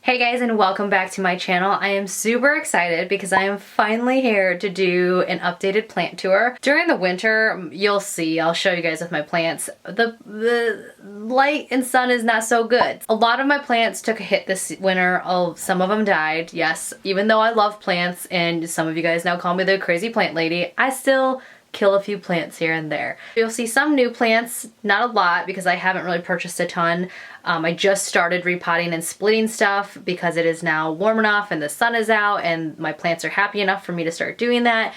Hey guys, and welcome back to my channel. I am super excited because I am finally here to do an updated plant tour. During the winter, you'll see, I'll show you guys with my plants, the light and sun is not so good. A lot of my plants took a hit this winter. Some of them died, yes. Even though I love plants and some of you guys now call me the crazy plant lady, I still kill a few plants here and there. You'll see some new plants, not a lot because I haven't really purchased a ton. I just started repotting and splitting stuff because it is now warm enough and the sun is out and my plants are happy enough for me to start doing that.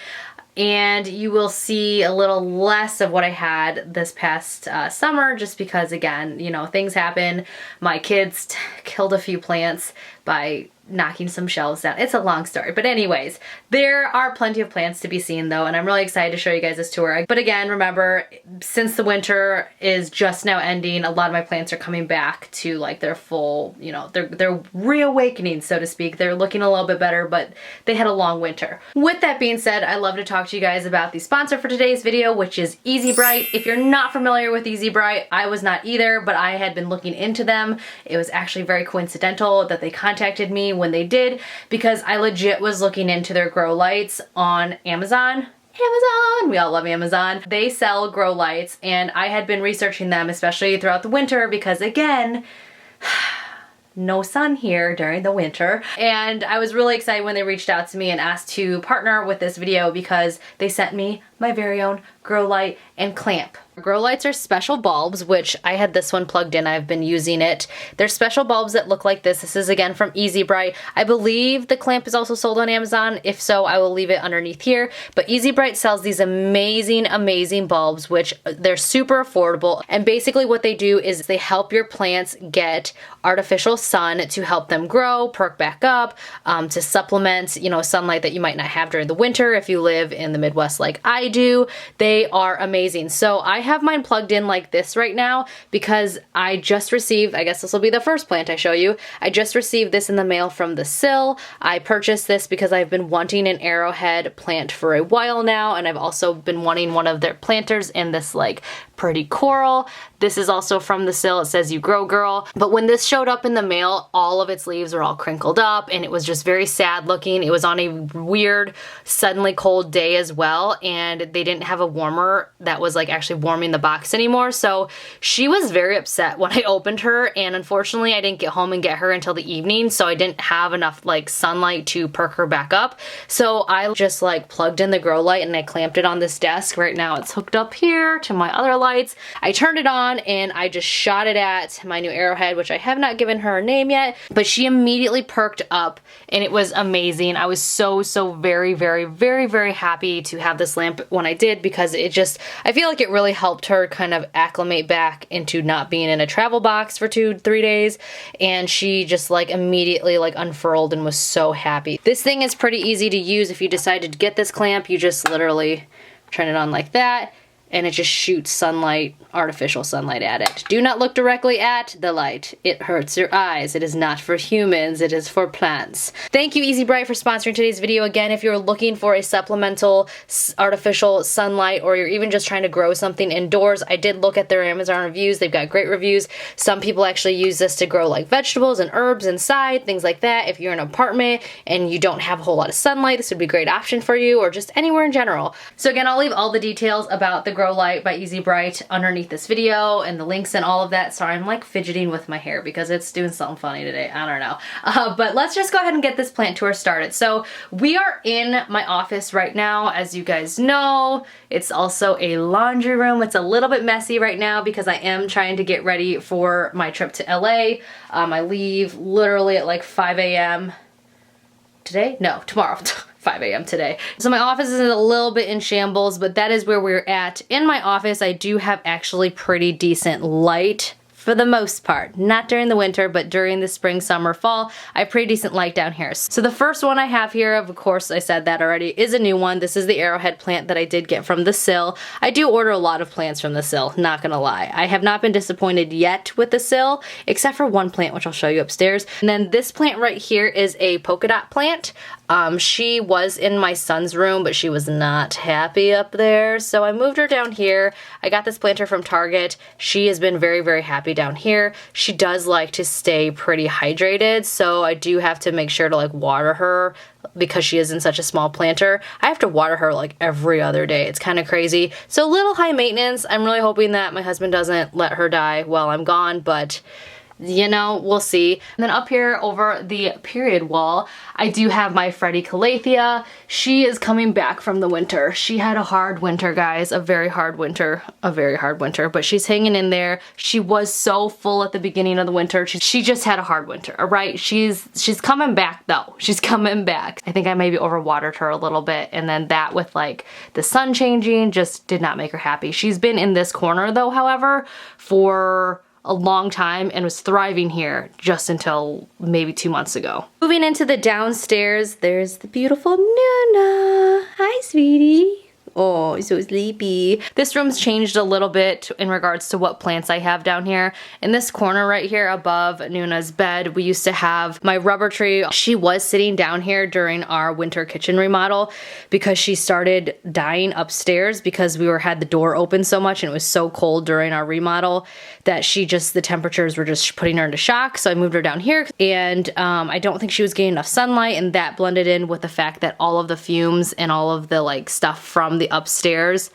And you will see a little less of what I had this past summer just because, again, you know, things happen. My kids killed a few plants by knocking some shelves down. It's a long story, but anyways, there are plenty of plants to be seen though, and I'm really excited to show you guys this tour. But again, remember, since the winter is just now ending, a lot of my plants are coming back to like their full, you know, they're reawakening, so to speak. They're looking a little bit better, but they had a long winter. With that being said, I love to talk to you guys about the sponsor for today's video, which is Easy Bright. If you're not familiar with Easy Bright, I was not either, but I had been looking into them. It was actually very coincidental that they contacted me when they did, because I legit was looking into their grow lights on Amazon. We all love Amazon. They sell grow lights and I had been researching them, especially throughout the winter, because again, no sun here during the winter. And I was really excited when they reached out to me and asked to partner with this video because they sent me my very own grow light and clamp. Grow lights are special bulbs, which I had this one plugged in. I've been using it. They're special bulbs that look like this. This is again from Easy Bright. I believe the clamp is also sold on Amazon. If so, I will leave it underneath here. But Easy Bright sells these amazing bulbs, which they're super affordable. And basically what they do is they help your plants get artificial sun to help them grow, perk back up, to supplement, you know, sunlight that you might not have during the winter if you live in the Midwest like I do. They are amazing. So I have mine plugged in like this right now because I just received, I guess this will be the first plant I show you, I just received this in the mail from the Sill. I purchased this because I've been wanting an Arrowhead plant for a while now, and I've also been wanting one of their planters in this like pretty coral. This is also from the Sill. It says "You Grow Girl." But when this showed up in the mail, all of its leaves were all crinkled up and it was just very sad looking. It was on a weird, suddenly cold day as well, and they didn't have a warmer that was like actually warming the box anymore. So she was very upset when I opened her, and unfortunately I didn't get home and get her until the evening, so I didn't have enough like sunlight to perk her back up. So I just like plugged in the grow light and I clamped it on this desk. Right now it's hooked up here to my other lights. I turned it on and I just shot it at my new Arrowhead, which I have not given her a name yet, but she immediately perked up and it was amazing. I was so very happy to have this lamp when I did, because it just, I feel like it really helped her kind of acclimate back into not being in a travel box for 2-3 days, and she just like immediately like unfurled and was so happy. This thing is pretty easy to use. If you decided to get this clamp, you just literally turn it on like that and it just shoots sunlight, artificial sunlight at it. Do not look directly at the light. It hurts your eyes. It is not for humans. It is for plants. Thank you, Easy Bright, for sponsoring today's video. Again, if you're looking for a supplemental artificial sunlight, or you're even just trying to grow something indoors, I did look at their Amazon reviews. They've got great reviews. Some people actually use this to grow like vegetables and herbs inside, things like that. If you're in an apartment and you don't have a whole lot of sunlight, this would be a great option for you, or just anywhere in general. So again, I'll leave all the details about the Grow Light by Easy Bright underneath this video and the links and all of that. Sorry, I'm like fidgeting with my hair because it's doing something funny today. I don't know. But let's just go ahead and get this plant tour started. So we are in my office right now. As you guys know, it's also a laundry room. It's a little bit messy right now because I am trying to get ready for my trip to LA. I leave literally at like 5 a.m. today? No, tomorrow. 5 a.m. today. So my office is a little bit in shambles, but that is where we're at. In my office, I do have actually pretty decent light for the most part. Not during the winter, but during the spring, summer, fall, I have pretty decent light down here. So the first one I have here, of course I said that already, is a new one. This is the Arrowhead plant that I did get from the Sill. I do order a lot of plants from the Sill, not gonna lie. I have not been disappointed yet with the Sill, except for one plant, which I'll show you upstairs. And then this plant right here is a Polka Dot Plant. She was in my son's room, but she was not happy up there, so I moved her down here. I got this planter from Target. She has been very happy down here. She does like to stay pretty hydrated, so I do have to make sure to like water her because she is in such a small planter. I have to water her like every other day. It's kind of crazy. So a little high maintenance. I'm really hoping that my husband doesn't let her die while I'm gone, but you know, we'll see. And then up here over the period wall, I do have my Freddie Calathea. She is coming back from the winter. She had a hard winter, guys, a very hard winter, but she's hanging in there. She was so full at the beginning of the winter. She just had a hard winter, all right? She's coming back though. She's coming back. I think I maybe overwatered her a little bit, and then that with like the sun changing just did not make her happy. She's been in this corner though, however, for a long time and was thriving here just until maybe 2 months ago. Moving into the downstairs, there's the beautiful Nuna. Hi, sweetie. Oh, so sleepy. This room's changed a little bit in regards to what plants I have down here. In this corner right here above Nuna's bed, we used to have my rubber tree. She was sitting down here during our winter kitchen remodel because she started dying upstairs because had the door open so much and it was so cold during our remodel that the temperatures were just putting her into shock. So I moved her down here, and I don't think she was getting enough sunlight, and that blended in with the fact that all of the fumes and all of the like stuff from the upstairs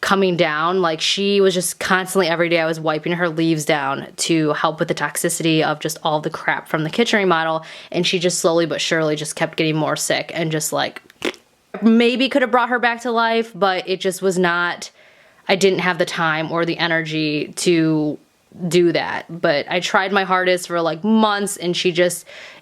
coming down, like she was just constantly every day I was wiping her leaves down to help with the toxicity of just all the crap from the kitchen remodel, and she just slowly but surely just kept getting more sick, and just like maybe could have brought her back to life, but it just was not, I didn't have the time or the energy to do that. But I tried my hardest for like months, and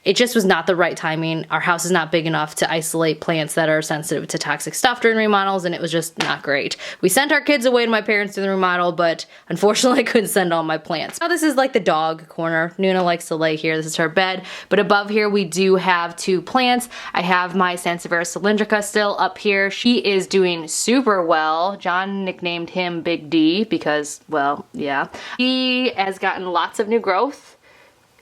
it just was not the right timing. Our house is not big enough to isolate plants that are sensitive to toxic stuff during remodels, and it was just not great. We sent our kids away to my parents to the remodel, but unfortunately I couldn't send all my plants. Now this is like the dog corner. Nuna likes to lay here. This is her bed. But above here we do have 2 plants. I have my Sansevieria cylindrica still up here. She is doing super well. John nicknamed him Big D because, well, yeah. He has gotten lots of new growth.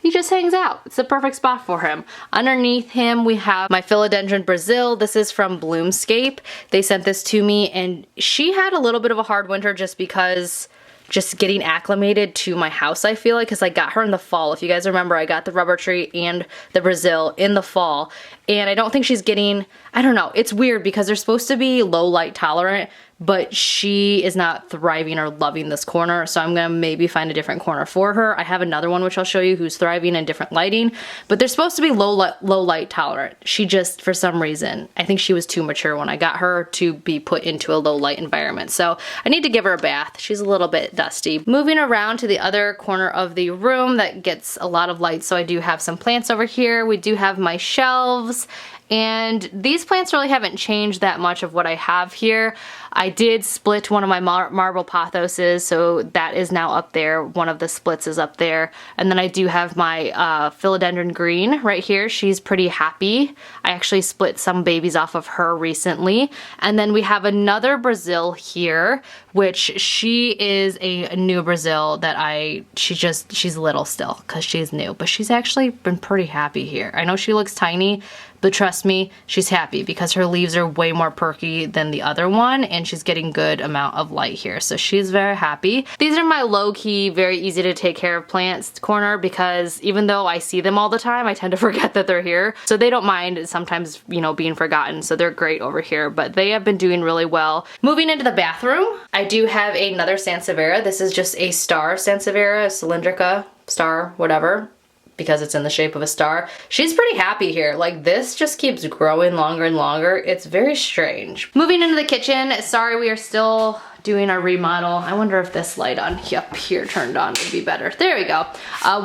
He just hangs out. It's the perfect spot for him. Underneath him, we have my Philodendron Brazil. This is from Bloomscape. They sent this to me, and she had a little bit of a hard winter just because just getting acclimated to my house, I feel like, because I got her in the fall. If you guys remember, I got the rubber tree and the Brazil in the fall, and I don't think she's getting, I don't know, it's weird because they're supposed to be low light tolerant, but she is not thriving or loving this corner, so I'm gonna maybe find a different corner for her. I have another one which I'll show you who's thriving in different lighting, but they're supposed to be low light tolerant. She just, for some reason, I think she was too mature when I got her to be put into a low light environment, so I need to give her a bath. She's a little bit dusty. Moving around to the other corner of the room that gets a lot of light, so I do have some plants over here. We do have my shelves, and these plants really haven't changed that much of what I have here. I did split one of my marble pothoses, so that is now up there. One of the splits is up there. And then I do have my Philodendron Green right here. She's pretty happy. I actually split some babies off of her recently. And then we have another Brazil here, which she is a new Brazil that she's little still because she's new, but she's actually been pretty happy here. I know she looks tiny, but trust me, she's happy because her leaves are way more perky than the other one, and she's getting good amount of light here, so she's very happy. These are my low-key, very easy to take care of plants corner because even though I see them all the time, I tend to forget that they're here. So they don't mind sometimes, you know, being forgotten, so they're great over here, but they have been doing really well. Moving into the bathroom, I do have another Sansevieria. This is just a star Sansevieria, cylindrica, star, whatever, because it's in the shape of a star. She's pretty happy here. Like, this just keeps growing longer and longer. It's very strange. Moving into the kitchen, sorry, we are still doing our remodel. I wonder if this light on up here turned on would be better. There we go.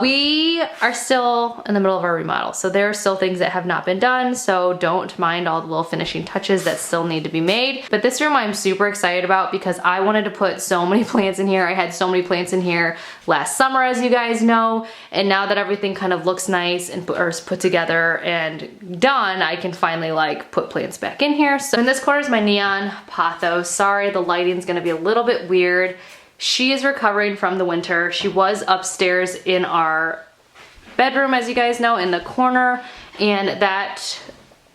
We are still in the middle of our remodel, so there are still things that have not been done, so don't mind all the little finishing touches that still need to be made. But this room I'm super excited about because I wanted to put so many plants in here. I had so many plants in here last summer, as you guys know, and now that everything kind of looks nice and is put together and done, I can finally like put plants back in here. So in this corner is my neon pothos. Sorry, the lighting's gonna be a little bit weird. She is recovering from the winter. She was upstairs in our bedroom, as you guys know, in the corner, and that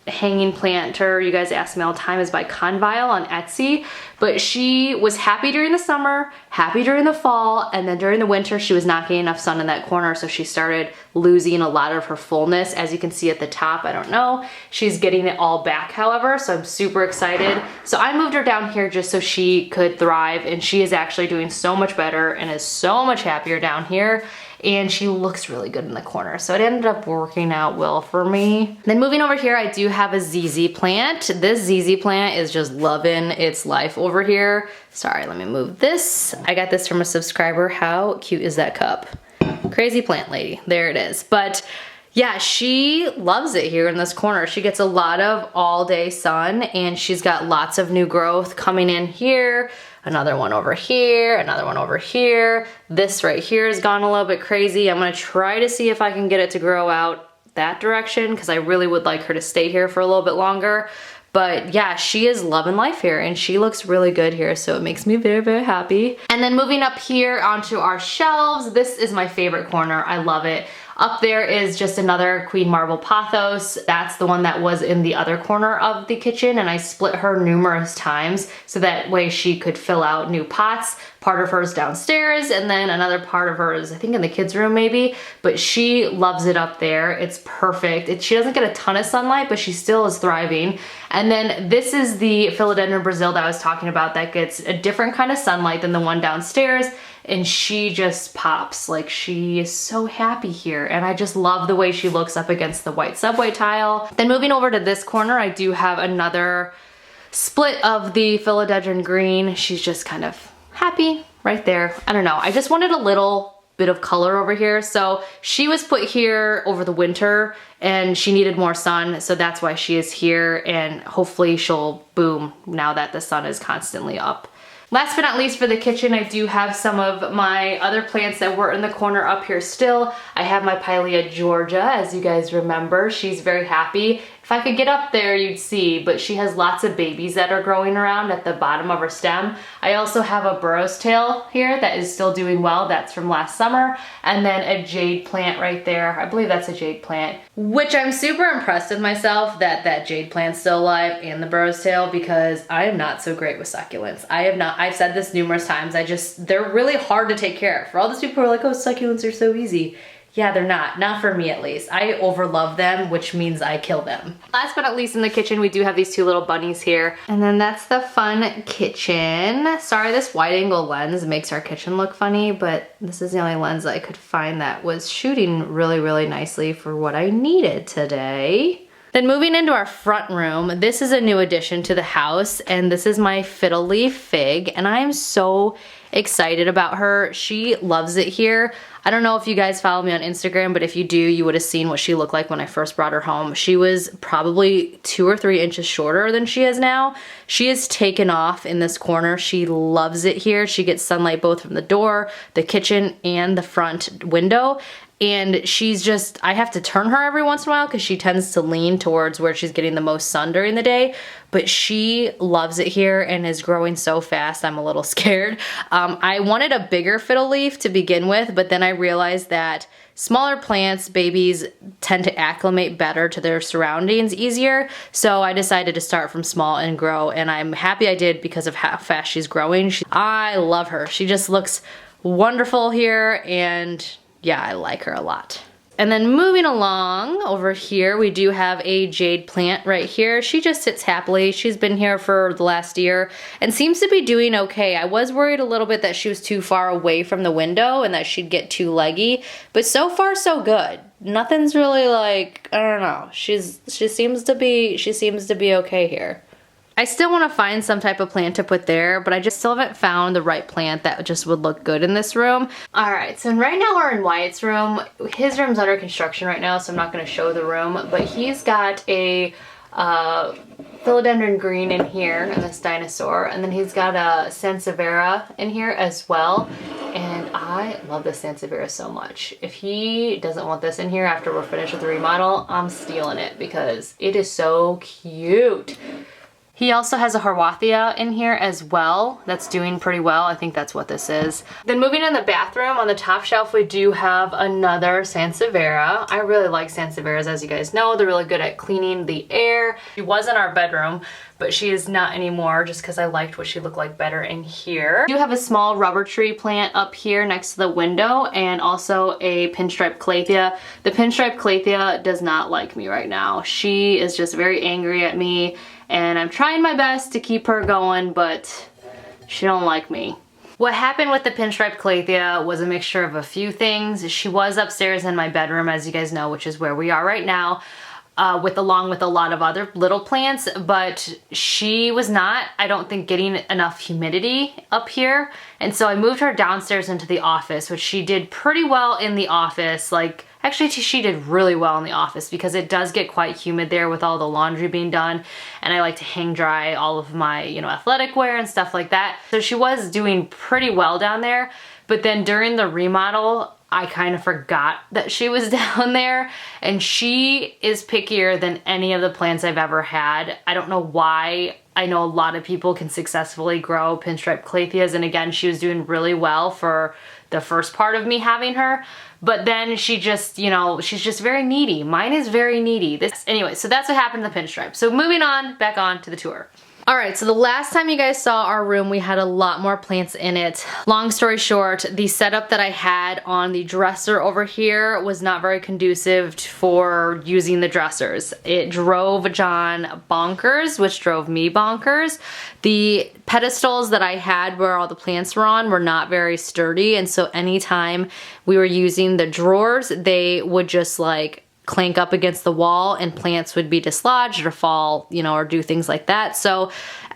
hanging planter you guys ask me all the time is by Convile on Etsy, but she was happy during the summer, happy during the fall, and then during the winter she was not getting enough sun in that corner, so she started losing a lot of her fullness. As you can see at the top, I don't know, she's getting it all back, however, so I'm super excited. So I moved her down here just so she could thrive, and she is actually doing so much better and is so much happier down here. And she looks really good in the corner. So it ended up working out well for me. Then moving over here, I do have a ZZ plant. This ZZ plant is just loving its life over here. Sorry, let me move this. I got this from a subscriber. How cute is that cup? Crazy plant lady, there it is. But yeah, she loves it here in this corner. She gets a lot of all day sun and she's got lots of new growth coming in here. Another one over here, another one over here. This right here has gone a little bit crazy. I'm gonna try to see if I can get it to grow out that direction because I really would like her to stay here for a little bit longer. But yeah, she is loving life here and she looks really good here, so it makes me very, very happy. And then moving up here onto our shelves, this is my favorite corner. I love it. Up there is just another Queen Marble Pothos. That's the one that was in the other corner of the kitchen, and I split her numerous times so that way she could fill out new pots. Part of hers downstairs, and then another part of hers, I think in the kids' room maybe, but she loves it up there. It's perfect. She doesn't get a ton of sunlight, but she still is thriving. And then this is the Philodendron Brazil that I was talking about that gets a different kind of sunlight than the one downstairs, and she just pops. Like, she is so happy here, and I just love the way she looks up against the white subway tile. Then moving over to this corner, I do have another split of the Philodendron Green. She's just kind of happy right there. I don't know, I just wanted a little bit of color over here. So she was put here over the winter and she needed more sun, so that's why she is here, and hopefully she'll boom now that the sun is constantly up. Last but not least, for the kitchen, I do have some of my other plants that were in the corner up here still. I have my Pylea Georgia, as you guys remember. She's very happy. If I could get up there, you'd see, but she has lots of babies that are growing around at the bottom of her stem. I also have a burro's tail here that is still doing well. That's from last summer. And then a jade plant right there. I believe that's a jade plant, which I'm super impressed with myself that that jade plant's still alive, and the burro's tail, because I am not so great with succulents. I've said this numerous times. They're really hard to take care of. For all those people who are like, oh, succulents are so easy. Yeah, they're not for me at least. I overlove them, which means I kill them. Last but not least, in the kitchen, we do have these two little bunnies here. And then that's the fun kitchen. Sorry, this wide angle lens makes our kitchen look funny, but this is the only lens I could find that was shooting really, really nicely for what I needed today. Then moving into our front room, this is a new addition to the house, and this is my fiddle leaf fig, and I am so excited about her. She loves it here. I don't know if you guys follow me on Instagram, but if you do, you would have seen what she looked like when I first brought her home. She was probably 2 or 3 inches shorter than she is now. She is taken off in this corner. She loves it here. She gets sunlight both from the door, the kitchen, and the front window. And she's just, I have to turn her every once in a while because she tends to lean towards where she's getting the most sun during the day. But she loves it here and is growing so fast, I'm a little scared. I wanted a bigger fiddle leaf to begin with, but then I realized that smaller plants, babies, tend to acclimate better to their surroundings easier. So I decided to start from small and grow, and I'm happy I did because of how fast she's growing. I love her. She just looks wonderful here, and yeah, I like her a lot. And then moving along over here, we do have a jade plant right here. She just sits happily. She's been here for the last year and seems to be doing okay. I was worried a little bit that she was too far away from the window and that she'd get too leggy, but so far so good. Nothing's really like, I don't know. She seems to be okay here. I still want to find some type of plant to put there, but I just still haven't found the right plant that just would look good in this room. Alright, so right now we're in Wyatt's room. His room's under construction right now, so I'm not going to show the room, but he's got a Philodendron Green in here, and this dinosaur, and then he's got a Sansevieria in here as well, and I love this Sansevieria so much. If he doesn't want this in here after we're finished with the remodel, I'm stealing it because it is so cute. He also has a Horwathia in here as well that's doing pretty well. I think that's what this is. Then moving in the bathroom, on the top shelf we do have another Sansevieria. I really like Sansevierias, as you guys know. They're really good at cleaning the air. She was in our bedroom, but she is not anymore just because I liked what she looked like better in here. We do have a small rubber tree plant up here next to the window, and also a pinstripe calathea. The pinstripe calathea does not like me right now. She is just very angry at me, and I'm trying my best to keep her going, but she don't like me. What happened with the pinstripe calathea was a mixture of a few things. She was upstairs in my bedroom, as you guys know, which is where we are right now, along with a lot of other little plants, but she was not, I don't think, getting enough humidity up here. And so I moved her downstairs into the office, which she did pretty well in the office. Like, actually she did really well in the office because it does get quite humid there with all the laundry being done, and I like to hang dry all of my, you know, athletic wear and stuff like that. So she was doing pretty well down there, but then during the remodel, I kind of forgot that she was down there, and she is pickier than any of the plants I've ever had. I don't know why. I know a lot of people can successfully grow pinstripe calatheas, and again, she was doing really well for the first part of me having her, but then she just, you know, she's just very needy. Mine is very needy. Anyway, so that's what happened to the pinstripe. So moving on, back on to the tour. Alright, so the last time you guys saw our room, we had a lot more plants in it. Long story short, the setup that I had on the dresser over here was not very conducive for using the dressers. It drove John bonkers, which drove me bonkers. The pedestals that I had where all the plants were on were not very sturdy, and so anytime we were using the drawers, they would just like clank up against the wall and plants would be dislodged or fall, you know, or do things like that. So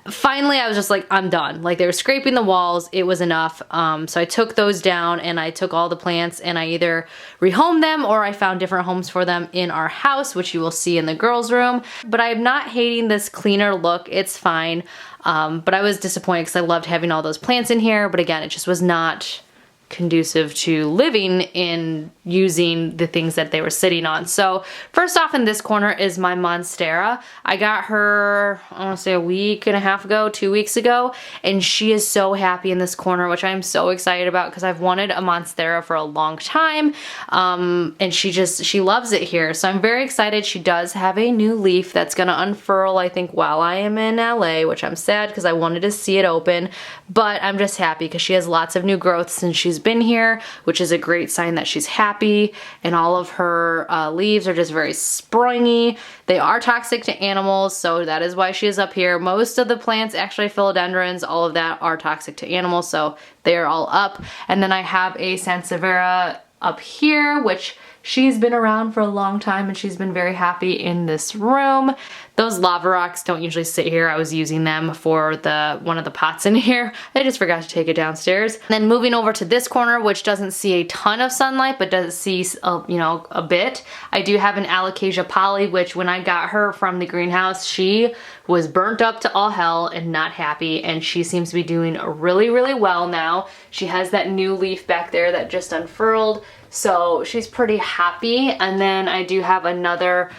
finally I was just like, I'm done. Like, they were scraping the walls, it was enough. So I took those down, and I took all the plants and I either rehomed them or I found different homes for them in our house, which you will see in the girls' room. But I'm not hating this cleaner look, it's fine. But I was disappointed because I loved having all those plants in here, but again, it just was not conducive to living in using the things that they were sitting on. So first off, in this corner is my Monstera. I got her, I want to say a week and a half ago, 2 weeks ago, and she is so happy in this corner, which I'm so excited about because I've wanted a Monstera for a long time, and she loves it here. So I'm very excited. She does have a new leaf that's gonna unfurl, I think, while I am in LA, which I'm sad because I wanted to see it open, but I'm just happy because she has lots of new growth since she's been here, which is a great sign that she's happy, and all of her leaves are just very springy. They are toxic to animals, so that is why she is up here. Most of the plants, actually philodendrons, all of that are toxic to animals, so they are all up. And then I have a Sansevieria up here, which she's been around for a long time and she's been very happy in this room. Those lava rocks don't usually sit here. I was using them for one of the pots in here. I just forgot to take it downstairs. And then moving over to this corner, which doesn't see a ton of sunlight, but does see, you know, a bit. I do have an Alocasia poly, which when I got her from the greenhouse, she was burnt up to all hell and not happy, and she seems to be doing really, really well now. She has that new leaf back there that just unfurled, so she's pretty happy. And then I do have another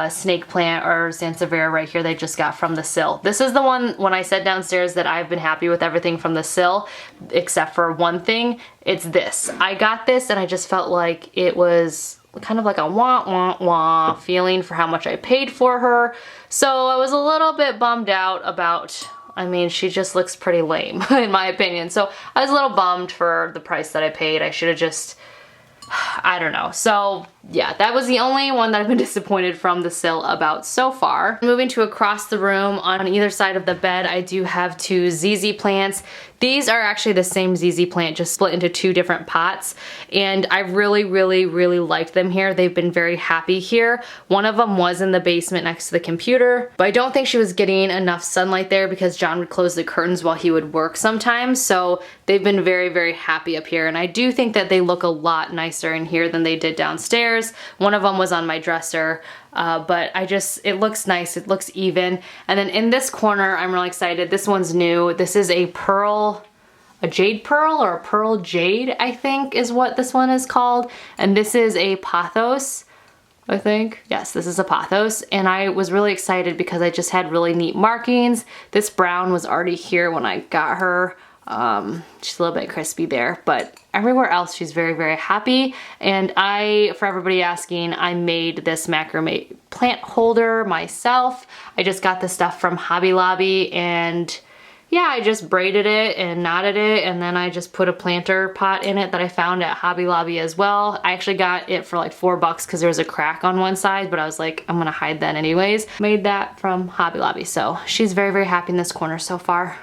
snake plant or Sansevieria right here they just got from the sill. This is the one when I said downstairs that I've been happy with everything from the sill except for one thing. It's this. I got this and I just felt like it was kind of like a wah wah wah feeling for how much I paid for her. So I was a little bit bummed out about, I mean, she just looks pretty lame in my opinion. So I was a little bummed for the price that I paid. I should have just, I don't know. So yeah, that was the only one that I've been disappointed from the sill about so far. Moving to across the room, on either side of the bed, I do have two ZZ plants. These are actually the same ZZ plant, just split into two different pots, and I really, really, really liked them here. They've been very happy here. One of them was in the basement next to the computer, but I don't think she was getting enough sunlight there because John would close the curtains while he would work sometimes, so they've been very, very happy up here, and I do think that they look a lot nicer in here than they did downstairs. One of them was on my dresser, but it looks nice, it looks even. And then in this corner, I'm really excited. This one's new. This is a jade pearl, or a pearl jade, I think is what this one is called. And this is a pothos. I think. Yes, this is a pothos, and I was really excited because I just had really neat markings. This brown was already here when I got her. She's a little bit crispy there, but everywhere else she's very, very happy. And for everybody asking, I made this macrame plant holder myself. I just got this stuff from Hobby Lobby, and yeah, I just braided it and knotted it, and then I just put a planter pot in it that I found at Hobby Lobby as well. I actually got it for like $4 because there was a crack on one side, but I was like, I'm gonna hide that anyways. Made that from Hobby Lobby, so she's very, very happy in this corner so far.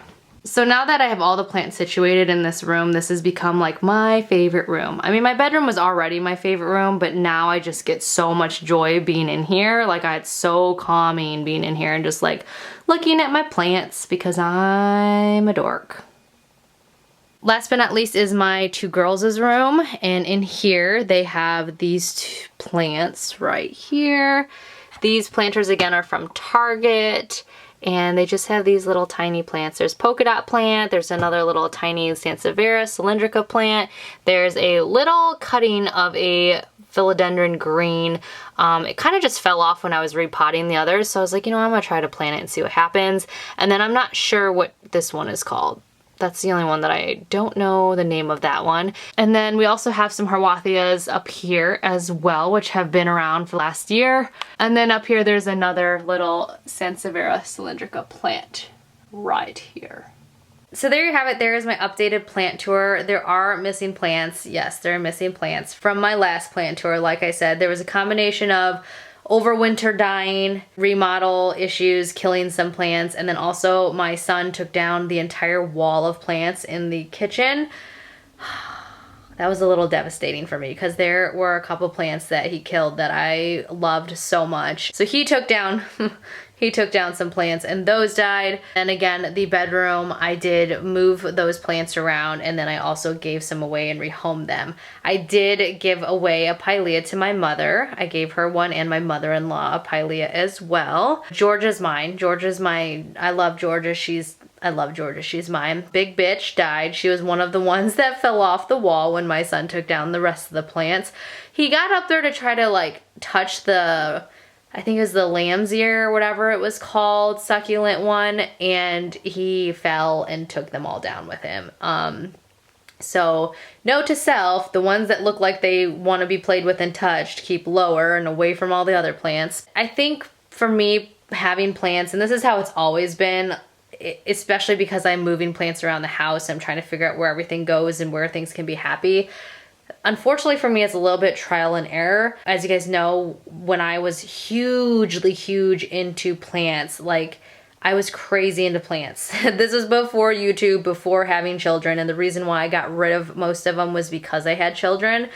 So now that I have all the plants situated in this room, this has become like my favorite room. I mean, my bedroom was already my favorite room, but now I just get so much joy being in here. Like, it's so calming being in here and just like looking at my plants because I'm a dork. Last but not least is my two girls' room, and in here they have these two plants right here. These planters again are from Target. And they just have these little tiny plants. There's Polka Dot Plant, there's another little tiny Sansevieria cylindrica plant, there's a little cutting of a Philodendron Green. It kind of just fell off when I was repotting the others, so I was like, you know, I'm gonna try to plant it and see what happens. And then I'm not sure what this one is called. That's the only one that I don't know the name of that one. And then we also have some Harwathias up here as well, which have been around for last year. And then up here there's another little Sansevieria cylindrica plant right here. So there you have it. There is my updated plant tour. There are missing plants. Yes, there are missing plants from my last plant tour. Like I said, there was a combination of overwinter dying, remodel issues, killing some plants, and then also my son took down the entire wall of plants in the kitchen. That was a little devastating for me because there were a couple plants that he killed that I loved so much. So he took down some plants and those died. And again, the bedroom, I did move those plants around, and then I also gave some away and rehomed them. I did give away a Pylea to my mother. I gave her one and my mother-in-law a Pylea as well. Georgia's mine. Georgia's mine. I love Georgia. I love Georgia. She's mine. Big bitch died. She was one of the ones that fell off the wall when my son took down the rest of the plants. He got up there to try to like touch the, I think it was the lamb's ear or whatever it was called, succulent one, and he fell and took them all down with him. So note to self, the ones that look like they want to be played with and touched, keep lower and away from all the other plants. I think for me, having plants, and this is how it's always been, especially because I'm moving plants around the house, I'm trying to figure out where everything goes and where things can be happy. Unfortunately for me, it's a little bit trial and error. As you guys know, when I was huge into plants, like I was crazy into plants. This was before YouTube, before having children, and the reason why I got rid of most of them was because I had children,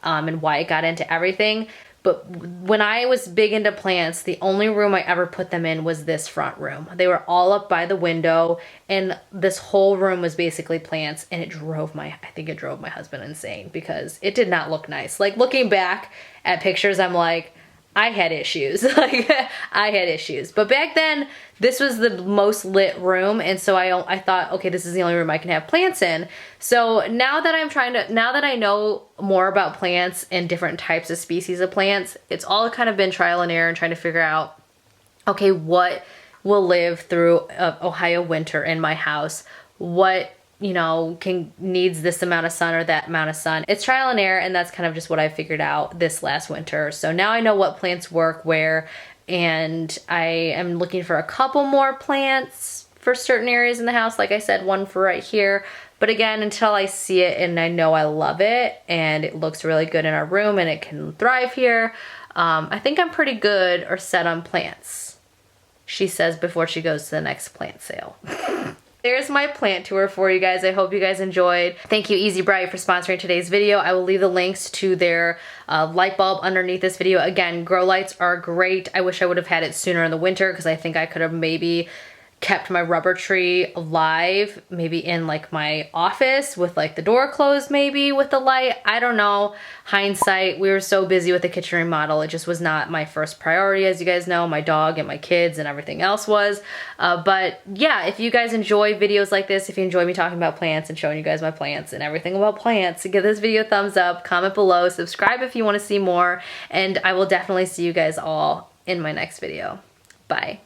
and why I got into everything. But when I was big into plants, the only room I ever put them in was this front room. They were all up by the window, and this whole room was basically plants, and I think it drove my husband insane because it did not look nice. Like, looking back at pictures, I'm like, I had issues. Like, I had issues. But back then, this was the most lit room, and so I thought, okay, this is the only room I can have plants in. So now that I know more about plants and different types of species of plants, it's all kind of been trial and error and trying to figure out, okay, what will live through Ohio winter in my house? What, you know, needs this amount of sun or that amount of sun. It's trial and error, and that's kind of just what I figured out this last winter. So now I know what plants work where, and I am looking for a couple more plants for certain areas in the house. Like I said, one for right here. But again, until I see it and I know I love it and it looks really good in our room and it can thrive here, I think I'm pretty good or set on plants, she says before she goes to the next plant sale. There's my plant tour for you guys. I hope you guys enjoyed. Thank you, Easy Bright, for sponsoring today's video. I will leave the links to their light bulb underneath this video. Again, grow lights are great. I wish I would have had it sooner in the winter because I think I could have maybe kept my rubber tree alive, maybe in like my office with like the door closed, maybe with the light. I don't know. Hindsight, we were so busy with the kitchen remodel. It just was not my first priority, as you guys know. My dog and my kids and everything else was. But yeah, if you guys enjoy videos like this, if you enjoy me talking about plants and showing you guys my plants and everything about plants, give this video a thumbs up, comment below, subscribe if you want to see more, and I will definitely see you guys all in my next video. Bye.